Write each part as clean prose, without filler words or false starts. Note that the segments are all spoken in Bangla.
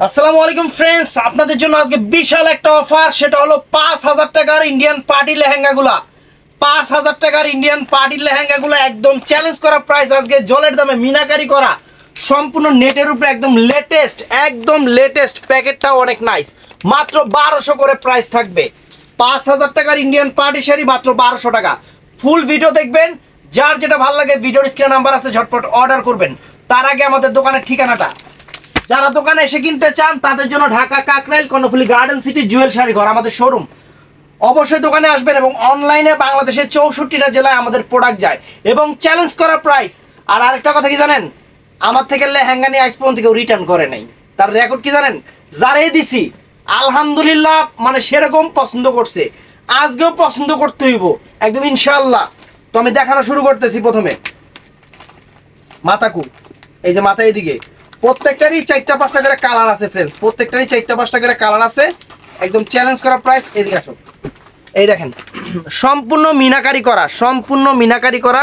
আসসালামু আলাইকুম ফ্রেন্ডস, আপনাদের জন্য আজকে বিশাল একটা অফার। সেটা হলো ৫,০০০ টাকার ইন্ডিয়ান পার্টি লেহেঙ্গাগুলা। ৫,০০০ টাকার ইন্ডিয়ান পার্টি লেহেঙ্গাগুলো একদম চ্যালেঞ্জ করা প্রাইস। আজকে জলের দামে মিনাকারি করা, সম্পূর্ণ নেটের উপরে একদম লেটেস্ট প্যাকেটটাও অনেক নাইস। মাত্র ১২০০ করে প্রাইস থাকবে। ৫,০০০ টাকার ইন্ডিয়ান পার্টি শাড়ি মাত্র ১২০০ টাকা। ফুল ভিডিও দেখবেন, যার যেটা ভালো লাগে ভিডিওর স্ক্রিনে নাম্বার আছে, ঝটপট অর্ডার করবেন। তার আগে আমাদের দোকানের ঠিকানাটা, যারা দোকানে এসে কিনতে চান তাদের জন্য ঢাকা কাকরাইল কর্ণফুলী গার্ডেন সিটি জুয়েল শাড়ি ঘর আমাদের শোরুম। অবশ্যই দোকানে আসবেন এবং অনলাইনে বাংলাদেশের ৬৪টা জেলায় আমাদের প্রোডাক্ট যায় এবং চ্যালেঞ্জ করা প্রাইস। আর আরেকটা কথা কি জানেন, আমার থেকে লেহেঙ্গা নিয়ে আজ পর্যন্ত কেউ রিটার্ন করে নাই। তার রেকর্ড কি জানেন, যারাই দিছি আলহামদুলিল্লাহ মানে সেরকম পছন্দ করছে, আজকেও পছন্দ করতে হইব একদম ইনশাআল্লাহ। তো আমি দেখানো শুরু করতেছি। প্রথমে মাথাকু, এই যে মাথা এদিকে, প্রত্যেকটারই ৪টা-৫টা করে কালার আছে ফ্রেন্ডস, প্রত্যেকটারই ৪টা-৫টা করে কালার আছে। একদম চ্যালেঞ্জ করা প্রাইস। এদিকে আসো, এই দেখেন সম্পূর্ণ মিনাকারি করা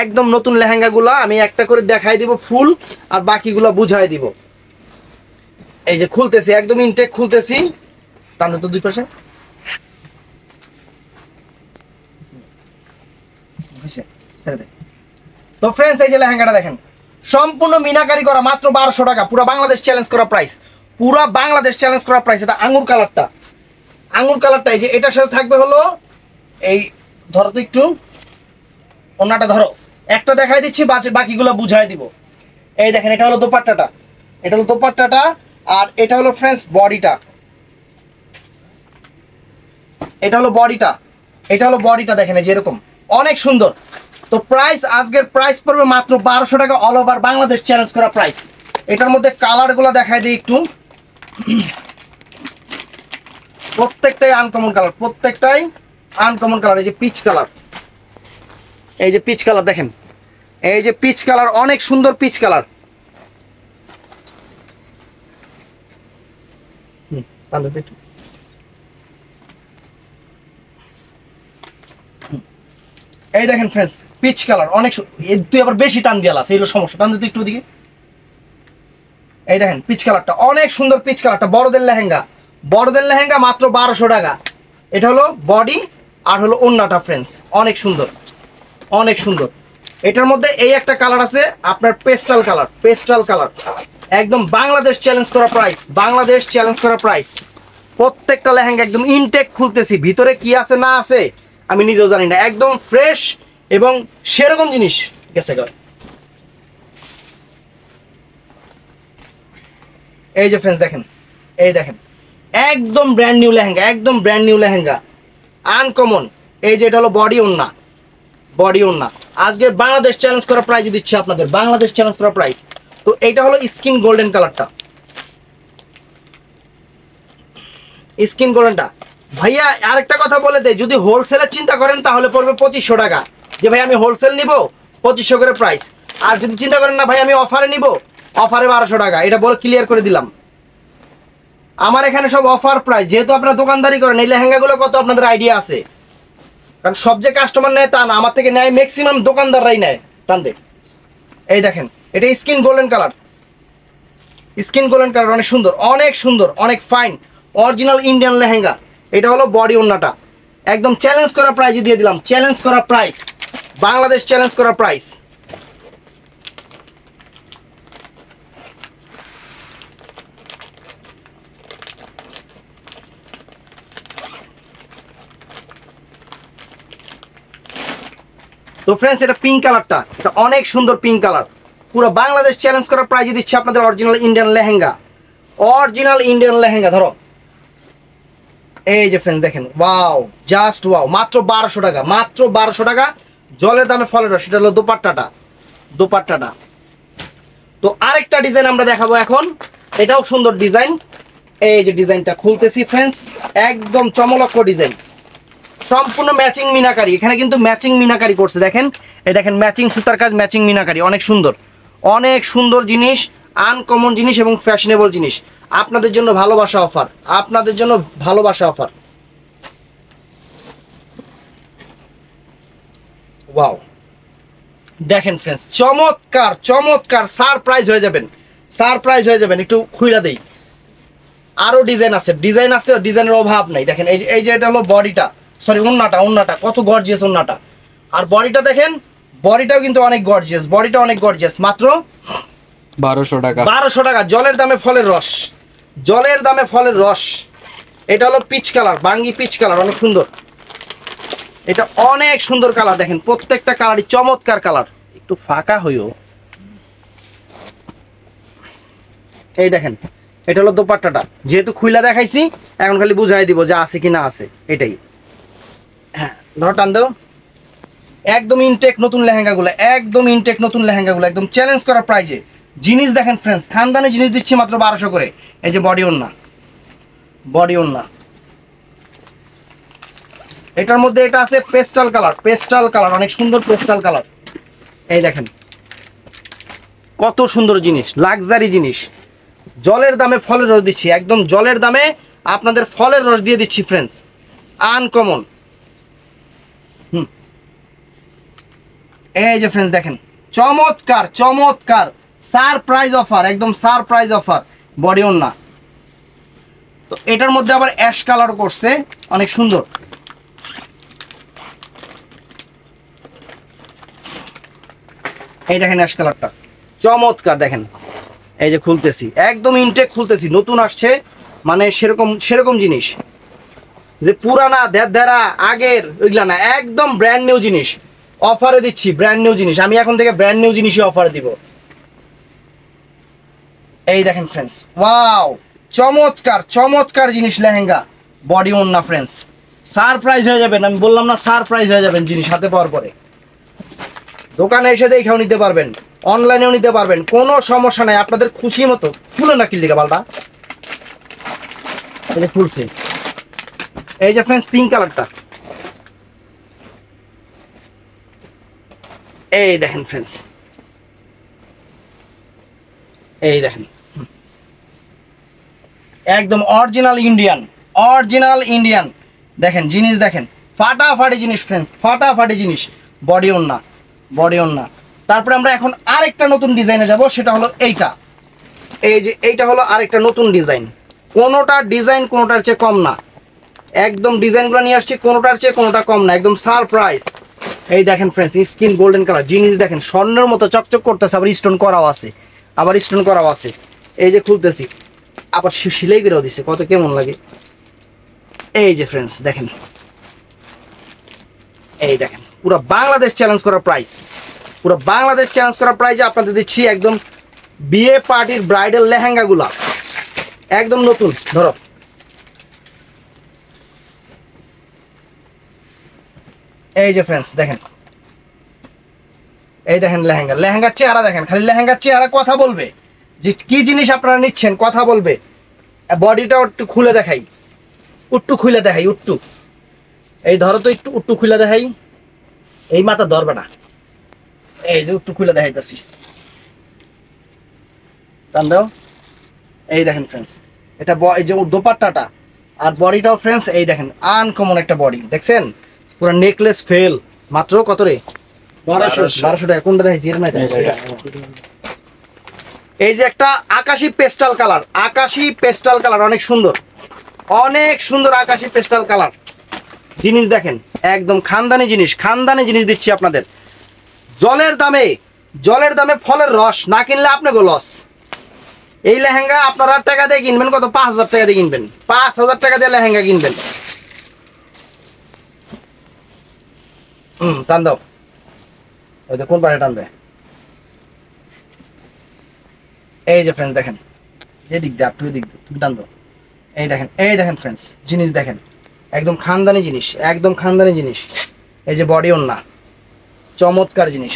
একদম নতুন লেহেঙ্গাগুলো আমি একটা করে দেখাই দিব ফুল, আর বাকিগুলো বুঝাই দিব। এই যে খুলতেছি, একদম ইনটেক খুলতেছি। টানো তো দুই পাশে। তো ফ্রেন্ডস, এই যে লেহেঙ্গাটা দেখেন সম্পূর্ণ মিনাকারি করা, মাত্র ১২০০ টাকা। পুরো বাংলাদেশ চ্যালেঞ্জ করা প্রাইস, এটা আঙ্গুর কালারটা এই যে এটার সাথে থাকবে হলো এই, ধরো তো একটু ওনাটা ধরো, একটা দেখাই দিচ্ছি, বাকিগুলো বুঝাই দিব। এই দেখেন এটা হলো দোপাট্টাটা, আর এটা হলো ফ্রেন্ডস বডিটা। এটা হলো বডিটা দেখেন এই যে এরকম অনেক সুন্দর। তো প্রাইস, আজকের প্রাইস পড়বে মাত্র ১২০০ টাকা, অল ওভার বাংলাদেশ চ্যালেঞ্জ করা প্রাইস। এটার মধ্যে কালারগুলো দেখাই দিই একটু, প্রত্যেকটাই আনকমন কালার। এই যে পিচ কালার, দেখেন এই যে পিচ কালার, অনেক সুন্দর পিচ কালার। এই দেখেন ফ্রেন্ডস পিচ কালার অনেক, তুই আবার বেশি টান দিয়ালা, সেই হলো সমস্যা। টান দিতে একটু ওদিকে। এই দেখেন পিচ কালারটা অনেক সুন্দর, পিচ কালারটা বড়দের লেহেঙ্গা মাত্র ১২০০ টাকা। এটা হলো বডি আর হলো ওন্নাটা ফ্রেন্ডস, অনেক সুন্দর। এটার মধ্যে এই একটা কালার আছে আপনার পেস্টাল কালার, একদম বাংলাদেশ চ্যালেঞ্জ করা প্রাইস। প্রত্যেকটা লেহেঙ্গা একদম ইনটেক খুলতেছি, ভিতরে কি আছে না আছে আমি নিজেও জানি না, একদম ফ্রেশ এবং সেরকম জিনিস গেছে। এই যে ফ্রেন্ডস দেখেন, একদম ব্র্যান্ড নিউ লেহেঙ্গা, আনকমন। এই যে এটা হলো বডি ওন্না। আজকে বাংলাদেশ চ্যালেঞ্জ করা প্রাইস দিচ্ছি আপনাদের, তো এইটা হলো স্কিন গোল্ডেনটা। ভাইয়া আরেকটা কথা বলে দেয়, যদি হোলসেলের চিন্তা করেন তাহলে পড়বে ২৫০০ টাকা, যে ভাই আমি হোলসেল নিব ২৫০০ করে প্রাইস। আর যদি চিন্তা করেন না ভাই আমি অফারে নিব, অফারে ১২০০ টাকা। এটা বলে ক্লিয়ার করে দিলাম। আমার এখানে সব অফার প্রাইস, যেহেতু আপনারা দোকানদারি করেন, এই লেহেঙ্গাগুলো কত আপনাদের আইডিয়া আছে, কারণ সব যে কাস্টমার নেয় তা না, আমার থেকে নেয় ম্যাক্সিমাম দোকানদাররাই নেয় টানতে। এই দেখেন এটা স্কিন গোল্ডেন কালার, অনেক সুন্দর, অনেক ফাইন, অরিজিনাল ইন্ডিয়ান লেহেঙ্গা। এটা হলো বডি ওন্নাটা, একদম চ্যালেঞ্জ করা প্রাইস দিয়ে দিলাম, বাংলাদেশ চ্যালেঞ্জ করা প্রাইস। তো ফ্রেন্ডস এটা পিঙ্ক কালারটা, এটা অনেক সুন্দর পিঙ্ক কালার, পুরো বাংলাদেশ চ্যালেঞ্জ করার প্রাইজ দিচ্ছে আপনাদের অরিজিনাল ইন্ডিয়ান লেহেঙ্গা। ধরো এই যে ফ্রেন্ডস দেখেন, ওয়াও, জাস্ট ওয়াও, মাত্র ১২০০ টাকা, জলের দামে ফলের রস। সেটা হলো দোপাট্টাটা। তো আরেকটা ডিজাইন আমরা দেখাবো এখন, এটাও সুন্দর ডিজাইন। এই যে ডিজাইনটা খুলতেছি ফ্রেন্ডস, একদম চমলক্ষ ডিজাইন, সম্পূর্ণ ম্যাচিং মিনাকারি। এখানে কিন্তু ম্যাচিং মিনাকারি করছে, দেখেন এই দেখেন ম্যাচিং সুতার কাজ, ম্যাচিং মিনাকারি, অনেক সুন্দর জিনিস, আনকমন জিনিস এবং ফ্যাশনেবল জিনিস। আপনাদের জন্য ভালোবাসা অফার, ওয়াও, দেখেন ফ্রেন্ডস চমৎকার, সারপ্রাইজ হয়ে যাবেন, একটু খুইলা দেই। আরো ডিজাইন আছে, ডিজাইনের অভাব নাই। দেখেন এই যে এটা হলো বডিটা, সরি ওন্নাটা কত গর্জিয়াস ওন্নাটা। আর বডিটা দেখেন, বডিটাও কিন্তু অনেক গর্জিয়াস, মাত্র 1200 টাকা। 1200 টাকা। জলের দামে ফলের রস। এটা হলো পিচ কালার, বাঙ্গি পিচ কালার, অনেক সুন্দর। এটা অনেক সুন্দর কালার, দেখেন প্রত্যেকটা কালারই চমৎকার কালার। একটু ফাঁকা হইও। এই দেখেন, এটা হলো দোপাট্টাটা, যেহেতু খুইলা দেখাইছি এখন খালি বুঝাই দিব যে আছে কি না আছে, এটাই। হ্যাঁ, ধর টান দাও। একদম ইনটেক নতুন লেহেঙ্গাগুলো, একদম চ্যালেঞ্জ করা প্রাইজে জিনিস দেখেন ফ্রেন্ডস, খানদানি জিনিস দিচ্ছি মাত্র 1200 করে। এই যে বডি ওন্না, এটার মধ্যে এটা আছে পেস্টাল কালার, অনেক সুন্দর পেস্টাল কালার। এই দেখেন কত সুন্দর জিনিস, লাক্সারি জিনিস। জলের দামে ফলের রস দিচ্ছি, একদম জলের দামে আপনাদের ফলের রস দিয়ে দিচ্ছি ফ্রেন্ডস, আনকমন। এই যে ফ্রেন্ডস দেখেন, চমৎকার সারপ্রাইজ অফার, একদম সারপ্রাইজ অফার। বডি ওন্না, তো এটার মধ্যে আবার অ্যাশ কালার করছে, অনেক সুন্দর। এই দেখেন অ্যাশ কালারটা চমৎকার, দেখেন এই যে খুলতেছি, একদম ইনটেক খুলতেছি, নতুন আসছে, মানে সেরকম জিনিস যে পুরানা দেড় আগের ওইগুলা না, একদম ব্র্যান্ড নিউ জিনিস অফারে দিচ্ছি, ব্র্যান্ড নিউ জিনিস। আমি এখন থেকে ব্র্যান্ড নিউ জিনিসই অফারে দিব। এই দেখেন ফ্রেন্ডস, ওয়াও, চমৎকার জিনিস লেহেঙ্গা, বডি ওন্না ফ্রেন্ডস, সারপ্রাইজ হয়ে যাবেন। আমি বললাম না, সারপ্রাইজ হয়ে যাবেন জিনিস হাতে পাওয়ার পরে। দোকানে এসে দেখেও নিতে পারবেন, অনলাইনেও নিতে পারবেন, কোনো সমস্যা নাই, আপনাদের খুশি মতো। খুলে না কিল দিকে বালটা, এই যে খুলছি। এই যে ফ্রেন্ডস পিঙ্ক কালারটা, এই দেখেন ফ্রেন্ডস, এই দেখেন একদম অরিজিনাল ইন্ডিয়ান। দেখেন জিনিস, দেখেন ফাটাফাটি জিনিস ফ্রেন্ডস, ফাটাফাটি জিনিস। বডি ওন্না। তারপরে আমরা এখন আরেকটা নতুন ডিজাইনে যাব, সেটা হলো এইটা। এই যে এইটা হলো আরেকটা নতুন ডিজাইন, কোনোটার চেয়ে কম না, একদম ডিজাইনগুলো নিয়ে আসছি, কোনোটার চেয়ে কোনোটা কম না, একদম সারপ্রাইজ। এই দেখেন ফ্রেন্ডস, স্কিন গোল্ডেন কালার জিনিস, দেখেন স্বর্ণের মতো চকচক করতেছে, আবার স্টোন করাও আছে। এই যে খুলতেছি, আবার সেলাই করেও দিছে, কত কেমন লাগে। এই যে ফ্রেন্ডস দেখেন, এই দেখেন পুরো বাংলাদেশ চ্যালেঞ্জ করা প্রাইজে আপনাদের দিচ্ছি একদম বিয়ে পার্টির ব্রাইডাল লেহেঙ্গাগুলা, একদম নতুন। ধরো, এই যে ফ্রেন্ডস দেখেন, এই দেখেন লেহেঙ্গার চেহারা দেখেন, খালি লেহেঙ্গার চেহারা কথা বলবে যে কি জিনিস আপনারা নিচ্ছেন, কথা বলবে। বডিটা একটু খুলে দেখাই, উট্টু। এই ধরো তো, একটু উট্টু খুলে দেখাই, এই মাথা ধরবে না, এই যে উট্টু খুলে দেখাইতেছি, টান দাও। এই দেখেন ফ্রেন্ডস, এটা এই যে দোপাট্টাটা আর বডিটাও ফ্রেন্ডস, এই দেখেন আনকমন একটা বডি, দেখছেন পুরো নেকলেস ফেল। মাত্র কত রে? 1200 টাকা। কোনটা দেখাইছি? এই যে একটা আকাশী পেস্টাল কালার, অনেক সুন্দর আকাশী পেস্টাল কালার জিনিস। দেখেন একদম খানদানি জিনিস দিচ্ছি আপনাদের জলের দামে ফলের রস। না কিনলে আপনাকে লস। এই লেহেঙ্গা আপনারা টাকা দিয়ে কিনবেন কত? 5000 টাকা দিয়ে কিনবেন, 5000 টাকা দিয়ে লেহেঙ্গা কিনবেন। টান দাও, ওই কোন পাশে টান দেয়। এই যে ফ্রেন্ডস দেখেন, এদিক দিয়ে একটু, এদিক দিয়ে তুমি টান দাও। এই দেখেন ফ্রেন্ডস জিনিস দেখেন, একদম খানদানি জিনিস। এই যে বডি ওন্না, চমৎকার জিনিস।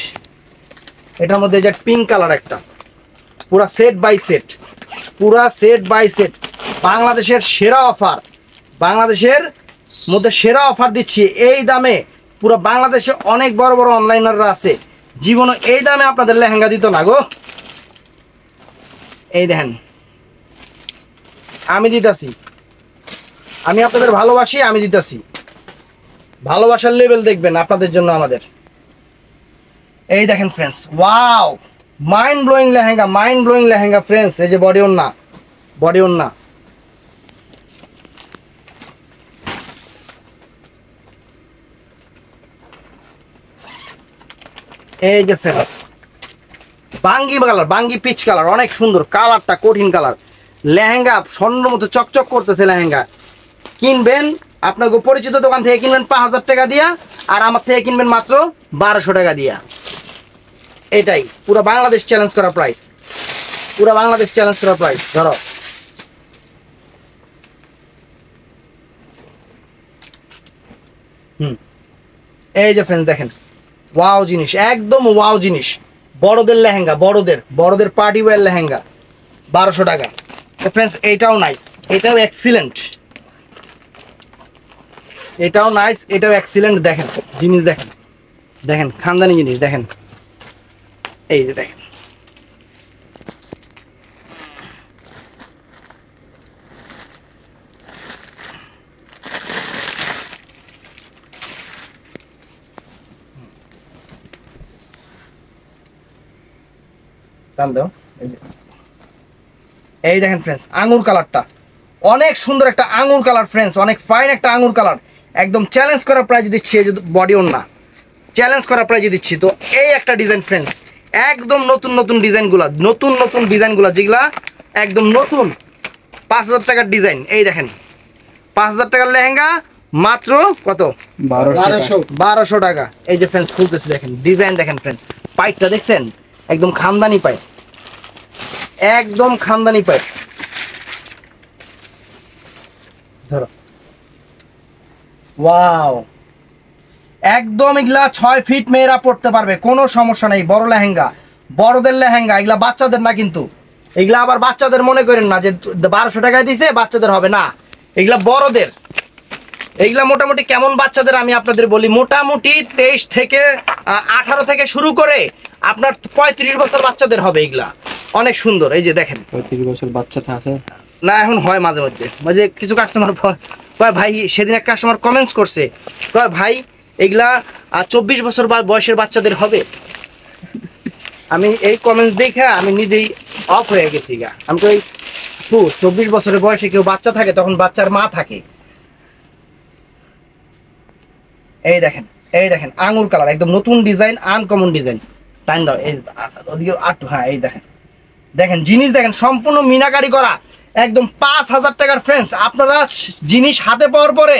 এটার মধ্যে যে পিঙ্ক কালার একটা, পুরা সেট বাই সেট, বাংলাদেশের মধ্যে সেরা অফার দিচ্ছি এই দামে। পুরো বাংলাদেশে অনেক বড় বড় অনলাইনাররা আছে, জীবনে এই দামে আপনাদের লেহেঙ্গা দিত না গো। এই দেখেন, আমি দিতাছি, আমি আপনাদের ভালোবাসি, আমি দিতাছি। ভালোবাসার লেভেল দেখবেন আপনাদের জন্য আমাদের। এই দেখেন friends, wow, mind blowing lehenga friends. এই যে বডি ওন্না, এই যে ফ্রেন্ডস বাঙ্গি কালার, বাঙ্গি পিচ কালার, অনেক সুন্দর কালারটা, কঠিন কালার। লেহেঙ্গা স্বর্ণের মতো চকচক করতেছে লেহেঙ্গা। কিনবেন আপনাকে পরিচিত দোকান থেকে কিনবেন 5,000 টাকা দিয়া, আর আমার থেকে কিনবেন মাত্র 1200 টাকা দিয়া। এটাই পুরো বাংলাদেশ চ্যালেঞ্জ করা প্রাইস, পুরো বাংলাদেশ চ্যালেঞ্জ করা প্রাইস। ধরো এই যে ফ্রেন্ডস দেখেন, ওয়াও জিনিস, একদম ওয়াও জিনিস। বড়দের লেহেঙ্গা, বড়দের পার্টি ওয়্যার লেহেঙ্গা 1200 টাকা। ফ্রেন্ডস এটাও নাইস, এটাও এক্সিলেন্ট, এটাও নাইস, এটাও এক্সিলেন্ট। দেখেন জিনিস, দেখেন দেখেন খানদানি জিনিস দেখেন। এই যে দেখেন, দাম দাও। এই দেখেন ফ্রেন্ডস আঙ্গুর কালারটা অনেক সুন্দর একটা আঙ্গুর কালার ফ্রেন্ডস, অনেক ফাইন একটা আঙ্গুর কালার। একদম চ্যালেঞ্জ করা প্রাইজ দিচ্ছি, এই যে বডি ওন্না চ্যালেঞ্জ করা প্রাইজ দিচ্ছি। তো এই একটা ডিজাইন ফ্রেন্ডস, একদম নতুন নতুন ডিজাইনগুলা, নতুন নতুন ডিজাইনগুলা যেগুলা একদম নতুন 5,000 টাকার ডিজাইন। এই দেখেন 5,000 টাকার লেহেঙ্গা মাত্র কত? 1200 টাকা। এই যে ফ্রেন্ডস খুলতেছি, দেখেন ডিজাইন, দেখেন ফ্রেন্ডস পাইটটা দেখছেন, একদম খানদানি পাইট, একদম খানদানি পাইট। ধরো ওয়াও, একদম এগুলা 6 ফিট মেয়েরা পড়তে পারবে, কোনো সমস্যা নেই। বড় লেহেঙ্গা, বড়দের লেহেঙ্গা, এগুলা বাচ্চাদের না কিন্তু। এগুলা আবার বাচ্চাদের মনে করেন না যে 1200 টাকায় দিছে বাচ্চাদের হবে না, এগুলা বড়দের। এইগুলা মোটামুটি কেমন বাচ্চাদের আমি আপনাদের বলি, মোটামুটি 23 থেকে 18 থেকে শুরু করে আপনার 35 বছর বাচ্চাদের হবে। এগুলা অনেক সুন্দর। এই যে দেখেন 35 বছর বাচ্চা আছে না, এখন হয় মাঝে মধ্যে, মাঝে কিছু কাস্টমার কয় ভাই, সেদিন এক কাস্টমার কমেন্টস করছে, কয় ভাই এগুলা 24 বছর বয়সের বাচ্চাদের হবে। আমি এই কমেন্টস দেখে আমি নিজেই অফ হয়ে গেছি গা। আমি তো 24 বছরের বয়সে কেউ বাচ্চা থাকে, তখন বাচ্চার মা থাকে। এই দেখেন, এই দেখেন আঙুর কালার, একদম নতুন ডিজাইন, আনকমন ডিজাইন। টাইম দাও, এই ওদিকে আট। হ্যাঁ এই দেখেন, দেখেন জিনিস দেখেন, সম্পূর্ণ মিনাকারি করা, একদম 5,000 টাকার ফ্রেন্ডস। আপনারা জিনিস হাতে পাওয়ার পরে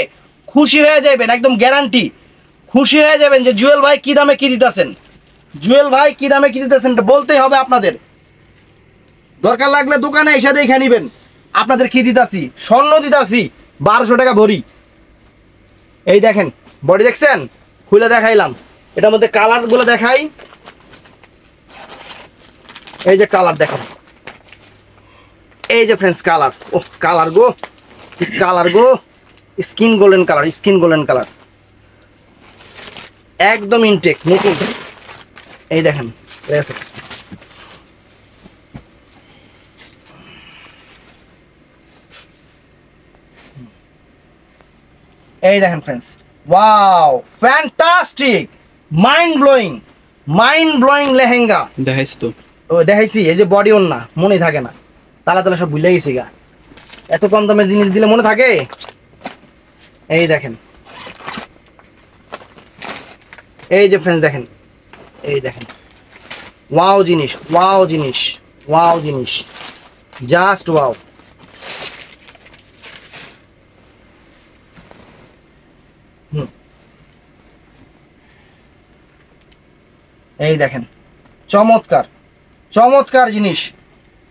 খুশি হয়ে যাবেন, একদম গ্যারান্টি খুশি হয়ে যাবেন যে জুয়েল ভাই কি দামে কি দিতেছেন, জুয়েল ভাই কি দামে কি দিতেছেন, এটা বলতেই হবে আপনাদের। দরকার লাগলে দোকানে এসে দেখে নিবেন আপনাদের কি দিতাছি। স্বর্ণ দিতাছি 1200 টাকা ভরি। এই দেখেন বডি দেখছেন, খুলে দেখাইলাম। এটার মধ্যে কালার গুলো দেখাই, এই যে কালার দেখেন, এই যে ফ্রেন্ডস কালার, ও কালার গো, কালার গো, skin golden colour, skin golden colour, একদম ইনটেক নতুন। এই দেখেন এই দেখেন friends, wow fantastic, mind blowing lehenga. দেখাইছি তো, ও দেখাইছি। এই যে বডি ওন না, মনে থাকে না, তালা তালা সব ভুলে গেছি গা। এত কম দামে জিনিস দিলে মনে থাকে। এই দেখেন, এই যে ফ্রেন্ডস দেখেন, এই দেখেন ওয়াও জিনিস, ওয়াও জিনিস, ওয়াও জিনিস, জাস্ট ওয়াও। এই দেখেন চমৎকার চমৎকার জিনিস।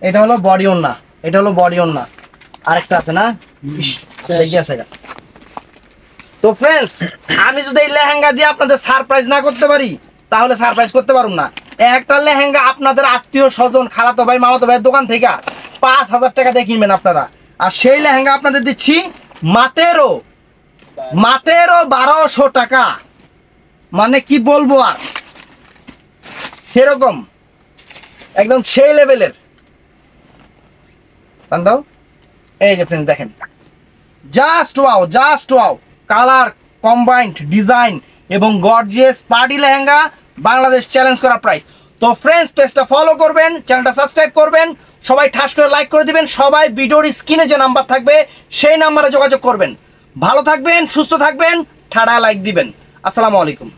এটা হলো বডি ওন্না, এটা হলো বডি ওন্না। আরেকটা আছে না, আছে। তো ফ্রেন্ডস আমি যদি এই লেহেঙ্গা দিয়ে আপনাদের সারপ্রাইজ না করতে পারি, তাহলে সারপ্রাইজ করতে পারুম না। একটা লেহেঙ্গা আপনাদের আত্মীয় স্বজন, খালাতো ভাই, মামাতো ভাইয়ের দোকান থেকে 5,000 টাকা দিয়ে কিনবেন আপনারা, আর সেই লেহেঙ্গা আপনাদের দিচ্ছি মাত্র 1200 টাকা। মানে কি বলবো আর, সেরকম একদম সেই লেভেলের। দাও। এই যে ফ্রেন্ডস দেখেন, just wow, just wow, colour combined design এবং gorgeous party lehenga, Bangladesh challenge করা প্রাইস। তো ফ্রেন্ডস পেজটা ফলো করবেন, চ্যানেলটা সাবস্ক্রাইব করবেন, সবাই ঠাস করে লাইক করে দিবেন, সবাই ভিডিওর স্ক্রিনে যে নাম্বার থাকবে সেই নাম্বারে যোগাযোগ করবেন। ভালো থাকবেন, সুস্থ থাকবেন, ঠাডা লাইক দিবেন। আসসালামু আলাইকুম।